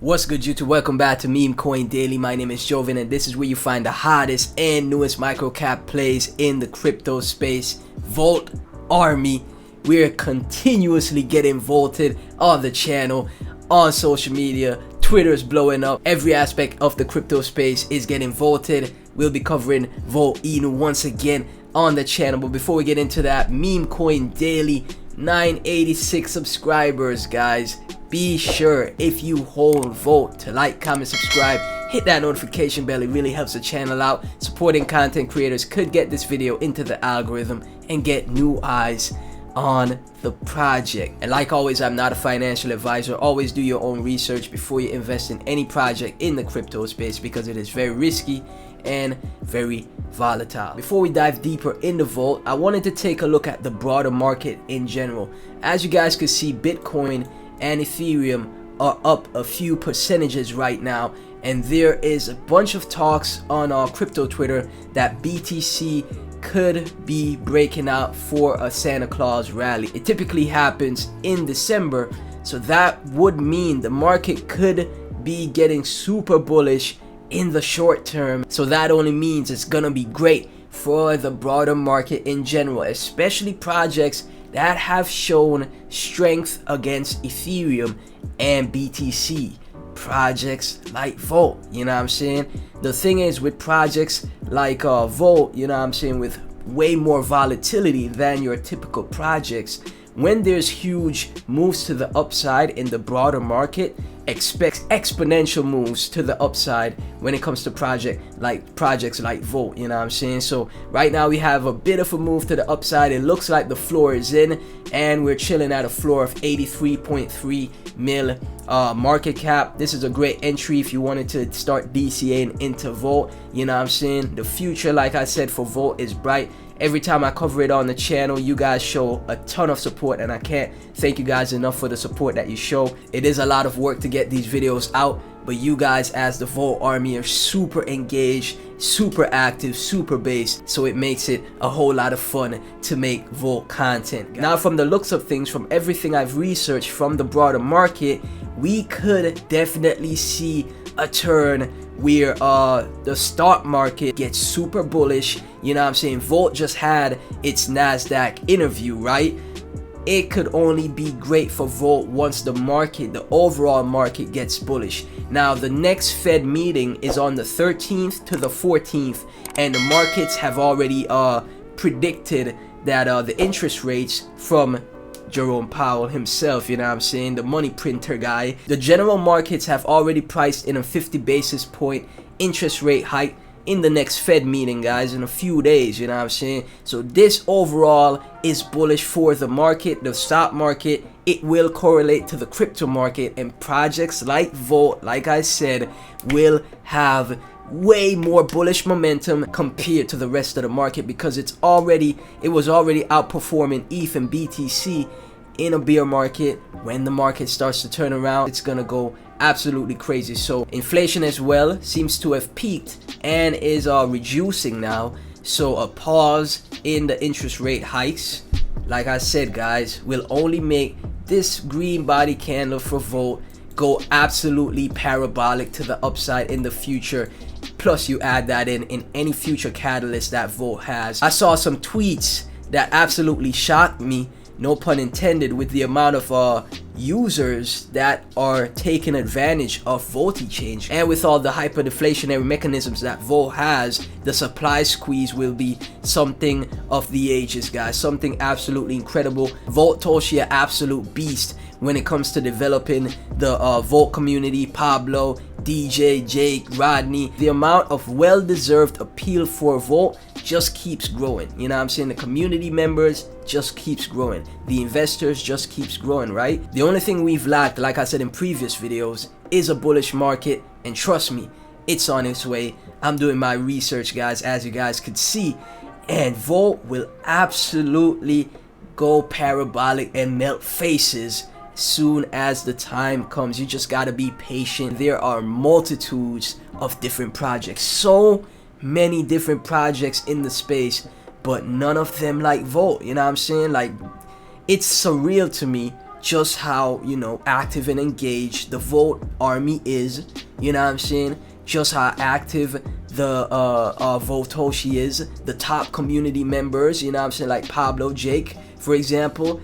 What's good, YouTube? Welcome back to Meme Coin Daily. My name is Joven, and this is where you find the hottest and newest microcap plays in the crypto space. Volt Army. We're continuously getting vaulted on the channel, on social media. Twitter's blowing up. Every aspect of the crypto space is getting vaulted. We'll be covering Volt Inu once again on the channel. But before we get into that, Meme Coin Daily, 986 subscribers, guys. Be sure, if you hold Volt, to like, comment, subscribe, hit that notification bell. It really helps the channel out. Supporting content creators could get this video into the algorithm and get new eyes on the project. And like always, I'm not a financial advisor. Always do your own research before you invest in any project in the crypto space, because it is very risky and very volatile. Before we dive deeper in the Volt, I wanted to take a look at the broader market in general. As you guys can see, Bitcoin and Ethereum are up a few percentages right now, and there is a bunch of talks on our crypto Twitter that BTC could be breaking out for a Santa Claus rally. It typically happens in December, so that would mean the market could be getting super bullish in the short term. So that only means it's gonna be great for the broader market in general, especially projects that have shown strength against Ethereum and BTC. Projects like Volt, you know what I'm saying? The thing is, with projects like Volt, you know what I'm saying, with way more volatility than your typical projects, when there's huge moves to the upside in the broader market, expect exponential moves to the upside when it comes to projects like Volt, you know what I'm saying? So right now we have a bit of a move to the upside. It looks like the floor is in, and we're chilling at a floor of 83.3 mil market cap. This is a great entry if you wanted to start DCAing into Volt, you know what I'm saying? The future, like I said, for Volt is bright. Every time I cover it on the channel, you guys show a ton of support, and I can't thank you guys enough for the support that you show. It is a lot of work to get these videos out, but you guys as the Volt Army are super engaged, super active, super based, so it makes it a whole lot of fun to make Volt content. Now, from the looks of things, from everything I've researched from the broader market, we could definitely see a turn where the stock market gets super bullish, you know what I'm saying? Volt just had its NASDAQ interview, right? It could only be great for Volt once the market, the overall market, gets bullish. Now, the next Fed meeting is on the 13th to the 14th, and the markets have already predicted that the interest rates from Jerome Powell himself, you know what I'm saying, the money printer guy, the general markets have already priced in a 50 basis point interest rate hike in the next Fed meeting, guys, in a few days, you know what I'm saying? So this overall is bullish for the market, the stock market. It will correlate to the crypto market, and projects like Volt, like I said, will have way more bullish momentum compared to the rest of the market, because it was already outperforming ETH and BTC in a bear market. When the market starts to turn around, it's gonna go absolutely crazy. So inflation as well seems to have peaked and is reducing now, so a pause in the interest rate hikes, like I said, guys, will only make this green body candle for Volt go absolutely parabolic to the upside in the future. Plus, you add that in any future catalyst that Volt has. I saw some tweets that absolutely shocked me, no pun intended, with the amount of users that are taking advantage of Volt exchange. And with all the hyperinflationary mechanisms that Volt has, the supply squeeze will be something of the ages, guys. Something absolutely incredible. Volt Toshi, an absolute beast when it comes to developing the Volt community. Pablo, DJ, Jake, Rodney, the amount of well-deserved appeal for Volt just keeps growing, you know what I'm saying? The community members just keeps growing, the investors just keeps growing, right? The only thing we've lacked, like I said in previous videos, is a bullish market, and trust me, it's on its way. I'm doing my research, guys, as you guys could see, and Volt will absolutely go parabolic and melt faces soon as the time comes. You just gotta be patient. There are multitudes of different projects, so many different projects in the space, but none of them like Volt, you know what I'm saying? Like, it's surreal to me just how, you know, active and engaged the Volt army is, you know what I'm saying, just how active the Voltoshi is, the top community members, you know what I'm saying, like Pablo, Jake, for example.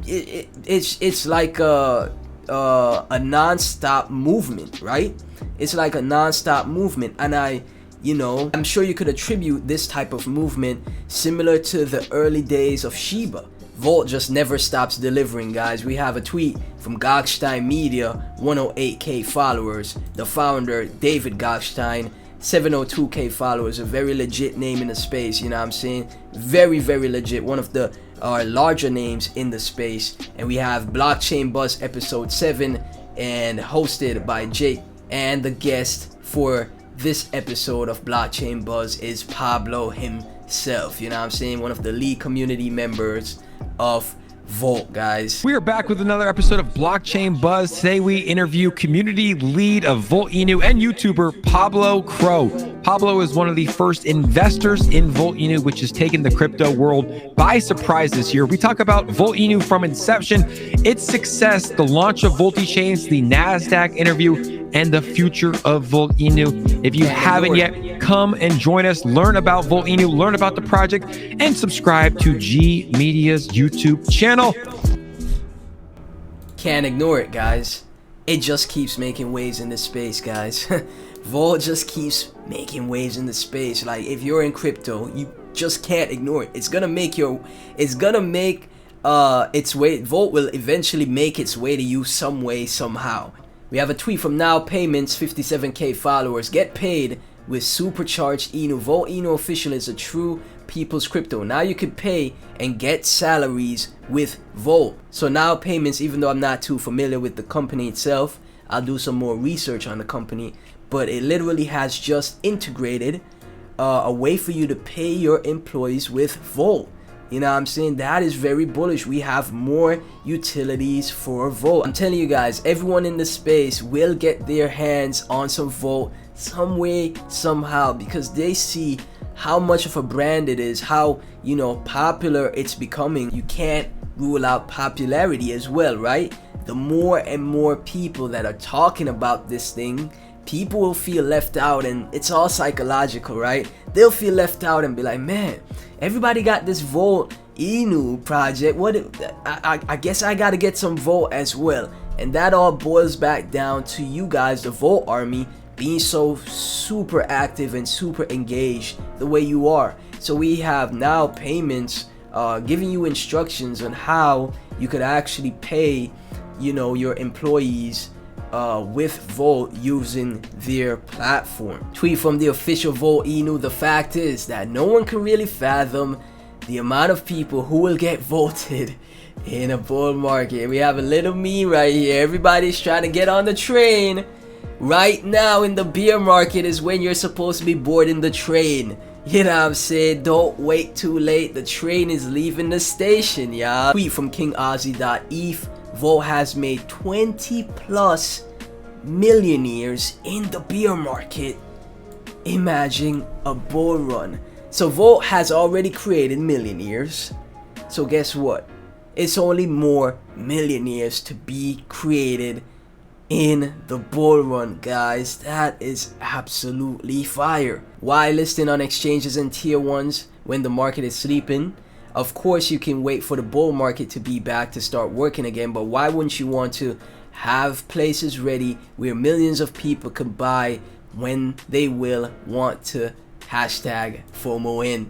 It's like a non-stop movement, right? It's like a non-stop movement, and I'm sure you could attribute this type of movement similar to the early days of Shiba. Volt just never stops delivering, guys. We have a tweet from Gogstein Media, 108k followers. The founder, David Gogstein, 702k followers. A very legit name in the space, you know what I'm saying? Very, very legit. One of the larger names in the space. And we have Blockchain Buzz episode 7, and hosted by Jake. And the guest for this episode of Blockchain Buzz is Pablo himself, you know what I'm saying? One of the lead community members of Volt, guys. We are back with another episode of Blockchain Buzz. Today we interview community lead of Volt Inu and YouTuber Pablo Crow. Pablo is one of the first investors in Volt Inu, which has taken the crypto world by surprise this year. We talk about Volt Inu from inception, its success, the launch of Volti Chains, the NASDAQ interview, and the future of Volt Inu. If you haven't yet, come and join us, learn about Volt Inu, learn about the project, and subscribe to G Media's YouTube channel. Can't ignore it, guys. It just keeps making waves in this space, guys. Volt just keeps making waves in the space. Like, if you're in crypto, you just can't ignore it. It's gonna make its way. Volt will eventually make its way to you some way, somehow. We have a tweet from Now Payments, 57k followers. Get paid with supercharged Inu. Volt Inu official is a true people's crypto. Now you can pay and get salaries with Volt. So Now Payments, even though I'm not too familiar with the company itself, I'll do some more research on the company, but it literally has just integrated a way for you to pay your employees with Volt. You know what I'm saying? That is very bullish. We have more utilities for Volt. I'm telling you guys, everyone in the space will get their hands on some Volt some way, somehow, because they see how much of a brand it is, how, you know, popular it's becoming. You can't rule out popularity as well, right? The more and more people that are talking about this thing, people will feel left out, and it's all psychological, right? They'll feel left out and be like, man, everybody got this Volt Inu project. I guess I gotta get some Volt as well. And that all boils back down to you guys, the Volt army, being so super active and super engaged the way you are. So we have Now Payments giving you instructions on how you could actually pay, you know, your employees with Volt using their platform. Tweet from the official Volt Inu. The fact is that no one can really fathom the amount of people who will get voted in a bull market. We have a little meme right here. Everybody's trying to get on the train. Right now in the bear market is when you're supposed to be boarding the train. You know what I'm saying? Don't wait too late. The train is leaving the station, y'all. Tweet from KingAusie.eth. Volt has made 20 plus millionaires in the bear market. Imagine a bull run. So Volt has already created millionaires. So guess what? It's only more millionaires to be created in the bull run, guys. That is absolutely fire. Why listing on exchanges and tier ones when the market is sleeping? Of course you can wait for the bull market to be back to start working again, but why wouldn't you want to have places ready where millions of people can buy when they will want to hashtag FOMO in?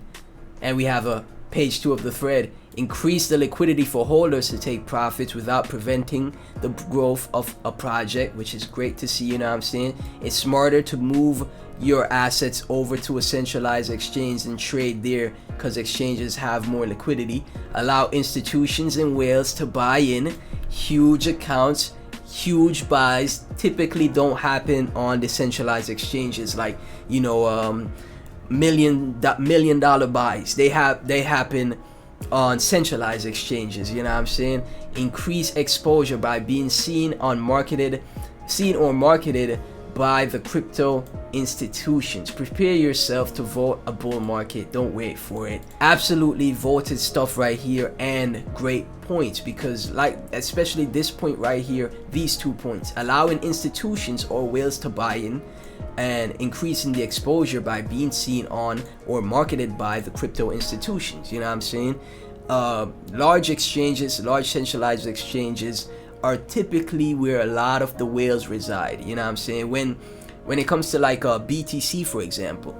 And we have a page 2 of the thread. Increase the liquidity for holders to take profits without preventing the growth of a project, which is great to see, you know what I'm saying? It's smarter to move your assets over to a centralized exchange and trade there because exchanges have more liquidity. Allow institutions and whales to buy in. Huge accounts, huge buys typically don't happen on decentralized exchanges, like, you know, million dollar buys. They happen on centralized exchanges, you know what I'm saying? Increase exposure by being seen or marketed by the crypto institutions. Prepare yourself to vote a bull market. Don't wait for it. Absolutely voted stuff right here, and great points, because like especially this point right here, these 2 points, allowing institutions or whales to buy in and increasing the exposure by being seen on or marketed by the crypto institutions. You know what I'm saying? Large exchanges, large centralized exchanges are typically where a lot of the whales reside. You know what I'm saying? When it comes to like a BTC, for example,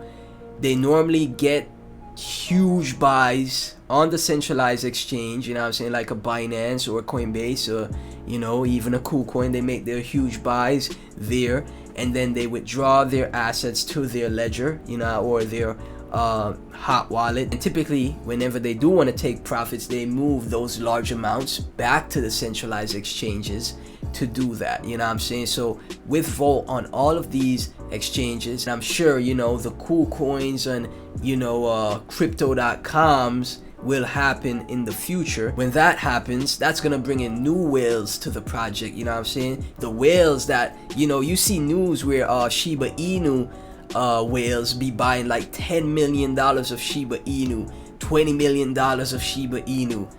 they normally get huge buys on the centralized exchange. You know what I'm saying? Like a Binance or a Coinbase, or you know, even a KuCoin. They make their huge buys there, and then they withdraw their assets to their ledger, you know, or their hot wallet. And typically whenever they do want to take profits, they move those large amounts back to the centralized exchanges to do that. You know what I'm saying? So with Volt on all of these exchanges, and I'm sure, you know, the KuCoins and, you know, crypto.coms will happen in the future. When that happens, that's gonna bring in new whales to the project. You know what I'm saying? The whales that, you know, you see news where Shiba Inu whales be buying like $10 million of Shiba Inu, $20 million of Shiba Inu.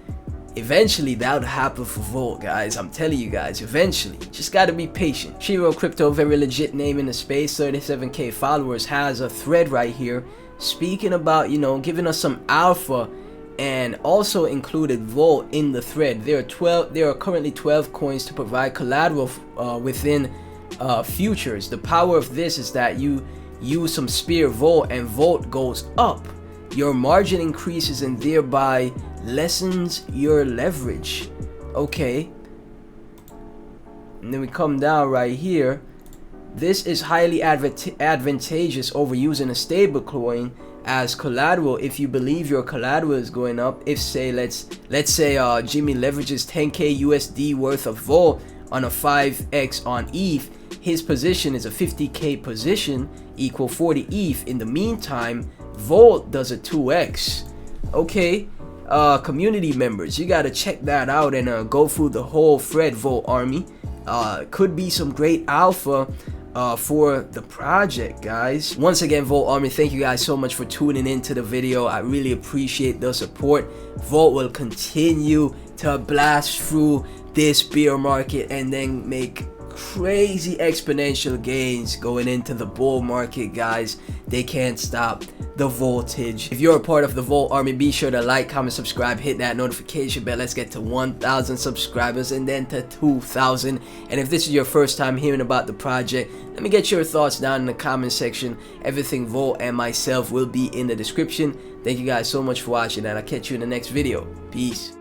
Eventually that would happen for Volt, guys. I'm telling you guys, eventually. Just gotta be patient. Shiro Crypto, very legit name in the space, 37k followers, has a thread right here speaking about, you know, giving us some alpha, and also included Volt in the thread. There are currently 12 coins to provide collateral within futures. The power of this is that you use some Spear Volt and Volt goes up, your margin increases and thereby lessens your leverage. Okay, and then we come down right here. This is highly advantageous over using a stable coin as collateral if you believe your collateral is going up. If say let's say Jimmy leverages 10k USD worth of Volt on a 5x on ETH, his position is a 50k position, equal 40 ETH. In the meantime, Volt does a 2x. Okay, community members, you gotta check that out and go through the whole thread, Volt Army. Could be some great alpha for the project, guys. Once again, Volt Army, thank you guys so much for tuning into the video. I really appreciate the support. Volt will continue to blast through this bear market and then make crazy exponential gains going into the bull market, guys. They can't stop the voltage. If you're a part of the Volt Army, be sure to like, comment, subscribe, hit that notification bell. Let's get to 1,000 subscribers and then to 2,000. And if this is your first time hearing about the project, let me get your thoughts down in the comment section. Everything Volt and myself will be in the description. Thank you guys so much for watching, and I'll catch you in the next video. Peace.